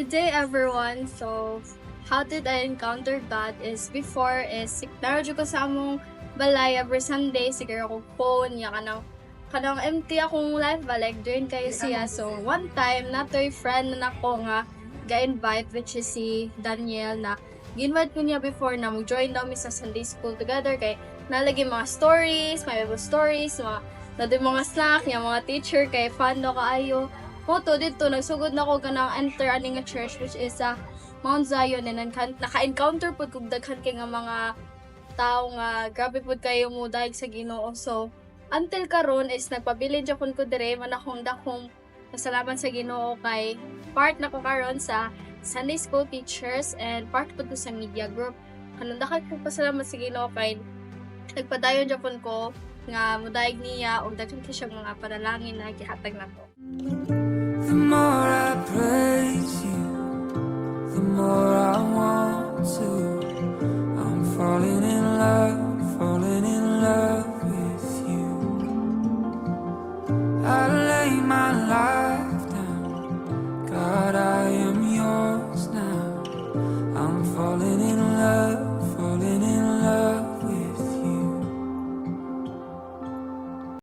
Good day everyone. So, how did I encounter God is before is naradyo ko sa among balay every Sunday siguro ko phone ya kanang empty akong life ba like during kayo siya. So, one time natoy friend na nako nga ga-invite which is si Daniel na gi-invite ko niya before na mag-join daw mi sa Sunday school together kay nalagi mga stories, may Bible stories, mga snack, yung mga teacher kay fan daw kaayo. Moto dito nagsugod na ko kanang enter ani nga church which is sa Mount Zion and naka-encounter pud kog daghan kay nga mga tao nga grabe pud kayo mo dahil sa Ginoo. So until karon is nagpabilin jud ko dire man akong dakong pasalamat sa Ginoo kay part na ko karon sa Sunday school teachers and part pud ko sa media group. Kanang dakat ko pasalamat sa Ginoo kay nagpadayon jud ko nga mudayeg niya og daghan kay siya mga panalangin na gihatag nako. The more I praise you, the more I want to. I'm falling in love